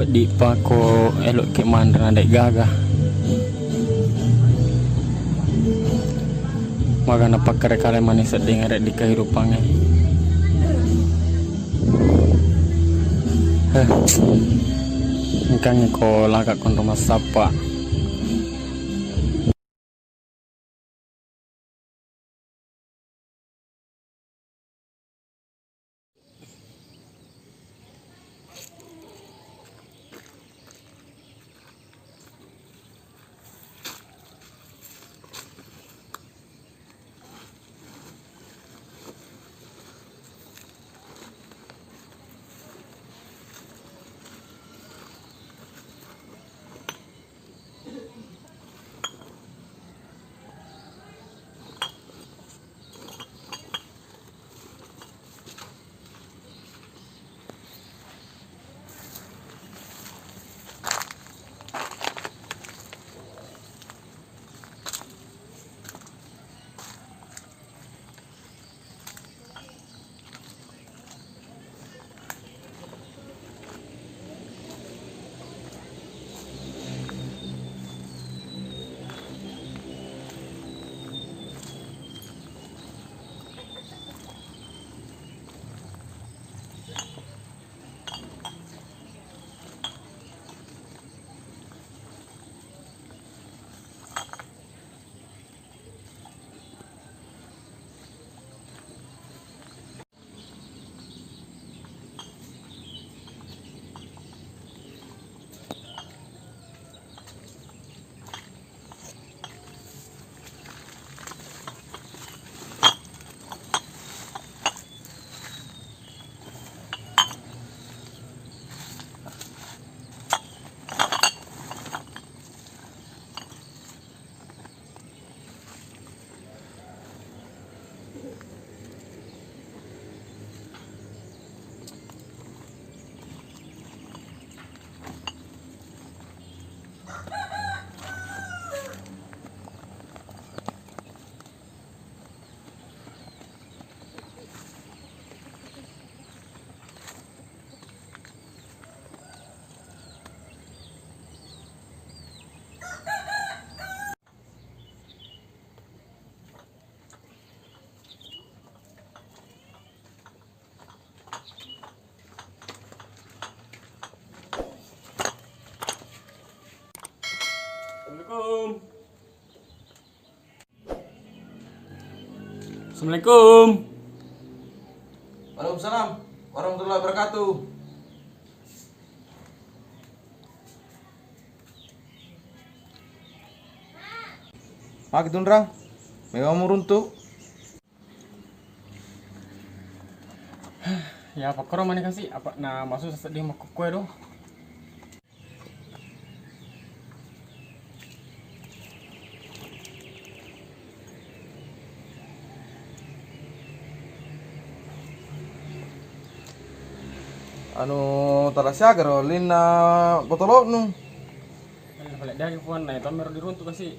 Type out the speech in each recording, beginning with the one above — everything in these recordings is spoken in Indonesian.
di pako elok ke mandra dek gagah magana pakare kale manis seding ada di kehidupannya. Engkang ko lagak kon rumah sapa. Assalamualaikum. Assalamualaikum. Waalaikumsalam warahmatullahi wabarakatuh. Mak Tundra, mega muruntu. Ya apa koro mana kasih apa na masuk sedih mau kue dong. Anu tarasya garo lina botolo nu. Balik dari puan na itu meru diruntuk kasih.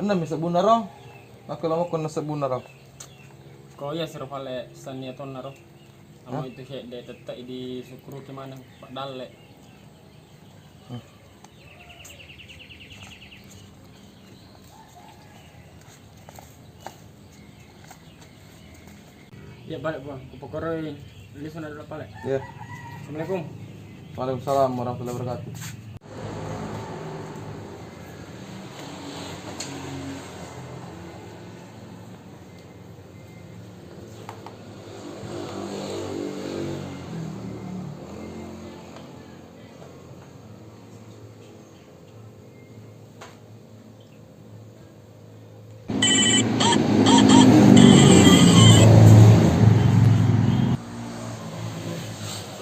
Ena misa bunaro. Aku lama kon nasa bunaro. Kau ya sirup hale sania ton naro. Amo itu kayak de tetek di sukuru kemana pak dalle. Ya balik buang, kupokoroi lisan ada balik. Ya. Assalamualaikum. Waalaikumsalam warahmatullahi wabarakatuh.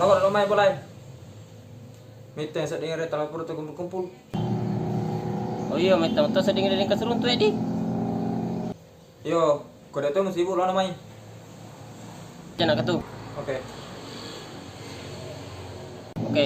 Lawan lumay boleh. Miteng sa dingere tala puro to kumpul. Oh iya, meta mata seding dari kasurun tuh edi. Yo, kode to musibu lo namanya. Jangan katu. Oke. Oke.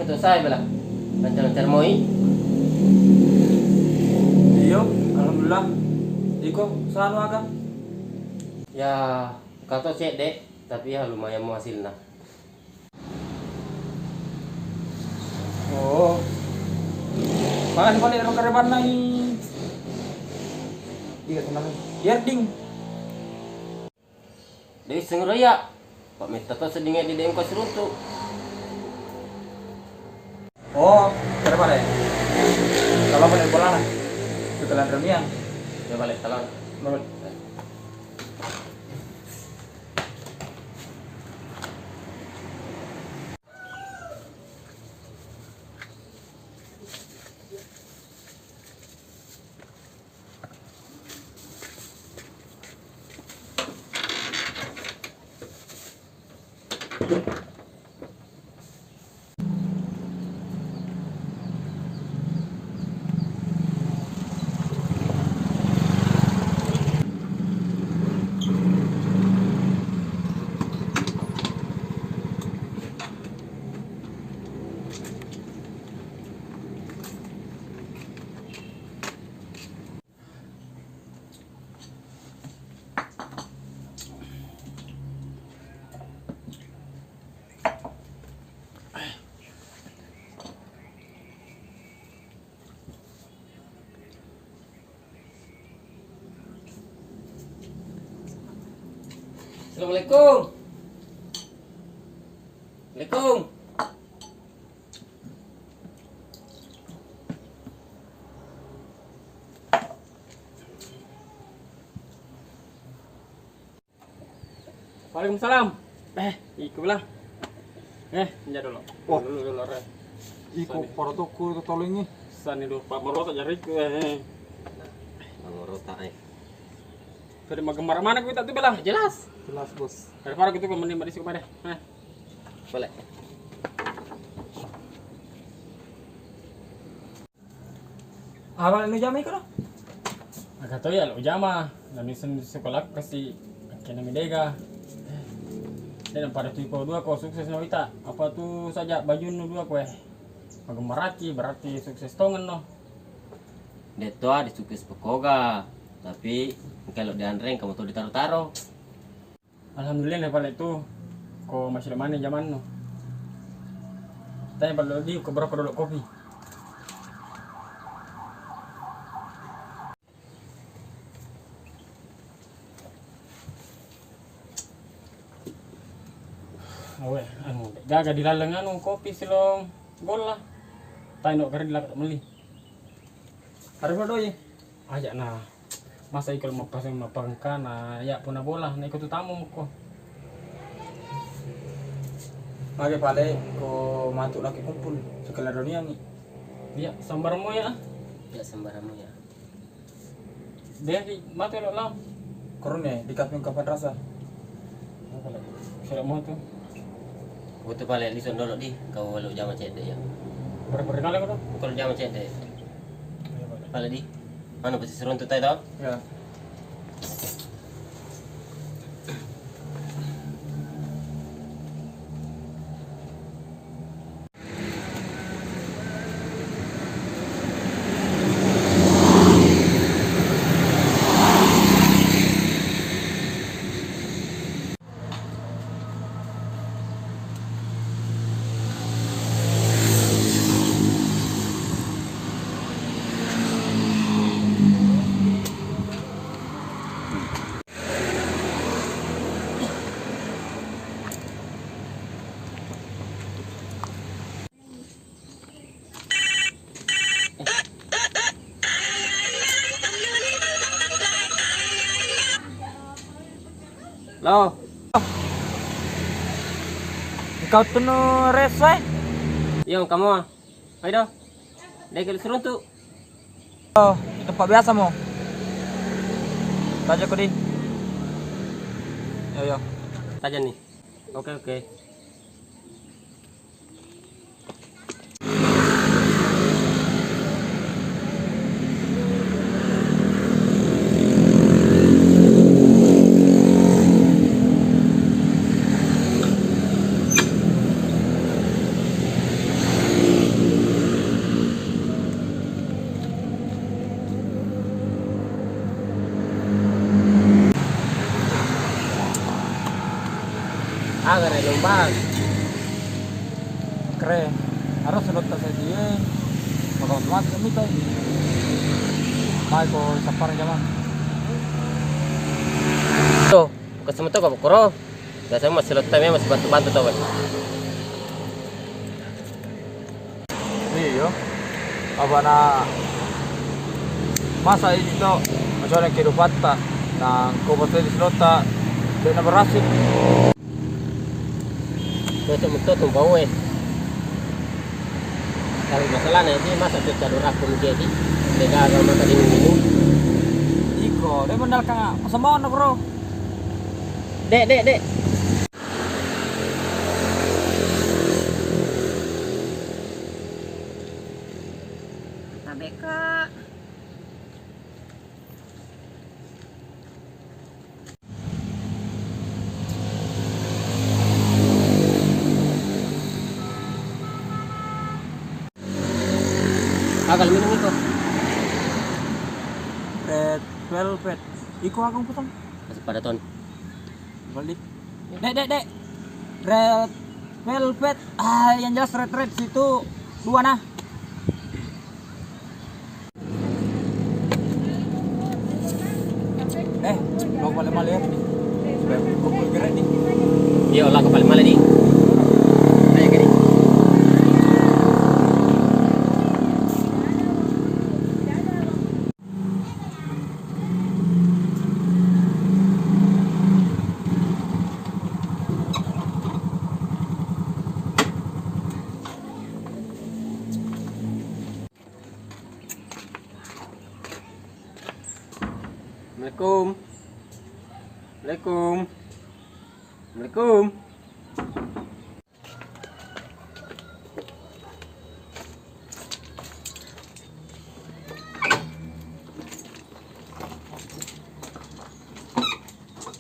Ito saya bala. Lancar-lancar mo eh. Iyo, alhamdulillah. Iko, saan aga? Ya, kato cek dek, tapi ya lumayan mau hasilnya. Oh. Paano ko nila karaban ng iya tenang. Yerding. Dari sengraya, Pak minta to sedingin di dem kos runtu. Oh, karaban ya. Kalau boleh bola lah. Setelah remiang. Ya balik talon. Balik. Assalamualaikum. Waalaikumsalam. Waalaikumsalam. Iko lah. Nya dulu. Wah. Dulu re. Iko para toko itu tolongnya. Sani dulu Pak Marota jari ku Mangorota eh. Dari magemar mana ku tak tu belah. Jelas. Jelas bos. Daripada gitu ke mending di situ mana. Boleh. Awal ini jam iko. Agak tahu ya lo jama. Lalu sen sekolah kasih kena medega. Dan pada tu ko dua ko sukses no ita. Apa tu saja baju nu dua ko magemaraki berarti sukses tongen no. Deto di sukses pekoga. Tapi kalau di anreng kamu tuh ditaruh-taruh. Alhamdulillah pada itu ko masih ada mana zaman no. Tanya pada di ko berapa dulu kopi. Awe, gaga dilalang anu kopi silong gol lah. Tayo no kari dilak meli. Harus berdoa. Aja nah. Masa ikut mapasang mapangka na ya puna bola na ikut tamu ko. Mage pale ko mantuk laki kumpul segala dunia ni. Iya, sambar mo ya. Ya sembarangmu ya. Dia di mati lo lam. Korone di kaping kapan rasa. Saya mau tuh. Butuh balik lison dulu di kau walau jama cede ya. Berkali ko tuh. Kalau jama cede. Balik di. Mana pasti seruntu tayo? Ya. Lo, Ikaw to no resa. yung kamu ah. Ayo, deh kalau seruntu. Oh, tempat biasa mo. Baca ko di. Yo yo. Saja nih. Oke oke. baga re lombang. Keren. Harus selot sa dia. Maka otomatis kami tayo. May ko sa parang jaman. Tuh, kasama to kapukuro. Biasanya masih lot time masih bantu-bantu tau kan. Iyo. Aba na masa ini to. Masyadong kirupata ng kubote di selota. Di na berasin. Besok muto tumbau Kalau masalah nanti masa tuh calur aku menjadi mereka kalau mata di minum. Iko, dia bendal kang sama na bro. Dek. Sabi ka. Kalau minum itu Red velvet. Iko akong putang. masih pada ton. Balik. Dek. Red velvet. Ah, yang jelas red situ dua nah. Mau paling malah nih. Supaya kumpul gerak nih. Iya olah kepala malah nih. Kayak gini. Assalamualaikum.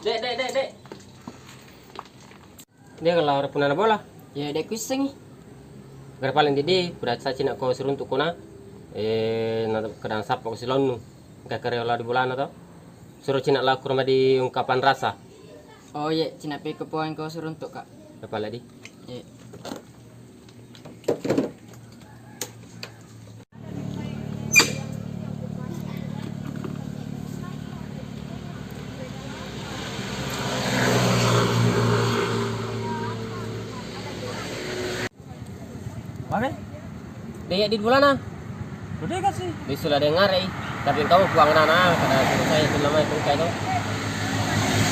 Dek. Dia kalau orang punana bola. Ya dek kusing. Gara paling didi, berat saja nak kau suruh untuk kuna. Nanti kadang sapa kau silonu. Gak kerja di bulan atau suruh cina lah kurma di ungkapan rasa. Oh iya, cina pe kepoan kau suruh untuk kak. Berapa lagi? Iya. Oke. Dia di bulan ah. Udah kasih. Dia sudah dengar tapi kamu buang nana karena suruh saya itu nama itu kayak itu.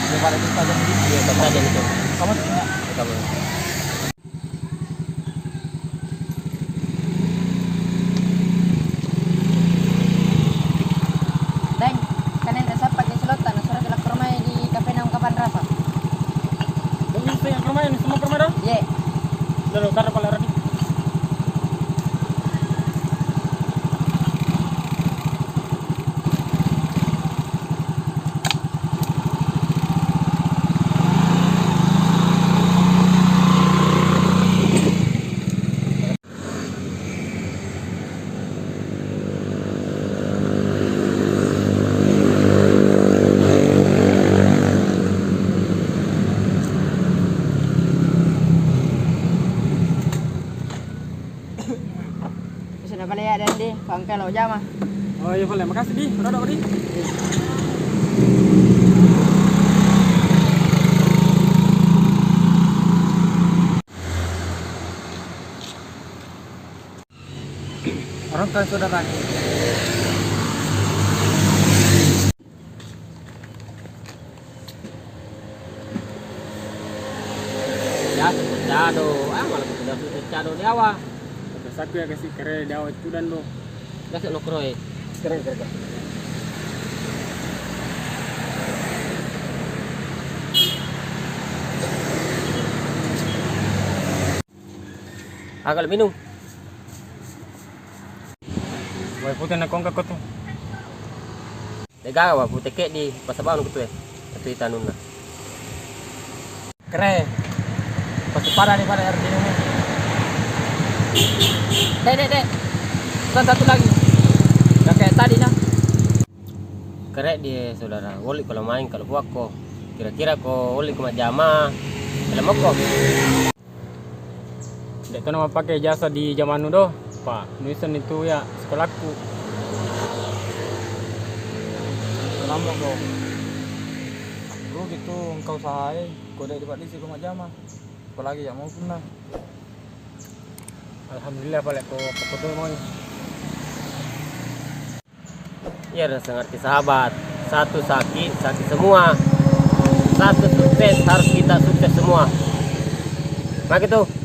Daripada kita jadi Dia tetap saja itu. kamu punya. Kamu. Deng, kanen rasa pakai selotan, suruh jelak permai di kafe nang kapan rasa. Dong ini yang rumah ini semua rumah dong. Iya. Lalu karena kalau lagi. Sudah balik ya dan di bangkai lo jama. Oh iya boleh, makasih di. Udah di. Orang kan sudah kan. Ya, cado. Malah sudah cado di awal. Terus aku ya kasih kere dawa itu dan lo. Kasih lo kroe. Keren. Agak minum. Wah putih nak kongkak kau tuh. Lega wa putih kek di pasabang gitu Itu itanun lah. Keren. Pasti pada nih pada air minum. Dek. Kan satu lagi. Yang kayak tadi nah. Kerek dia saudara. Woli kalau main kalau buat kok. Kira-kira kok woli ke majama. Alam mo ko. Dek tu nama pakai jasa di zaman nu doh, Pak. Nuisan itu ya sekolahku. Kenapa kok? Lu gitu engkau sahai, kau dari dapat isi rumah jama. Apalagi yang mau punah. Alhamdulillah balik ko kaputul mo. Ya rasa ngerti sahabat. Satu sakit, sakit semua. Satu sukses, harus kita sukses semua. Maka itu.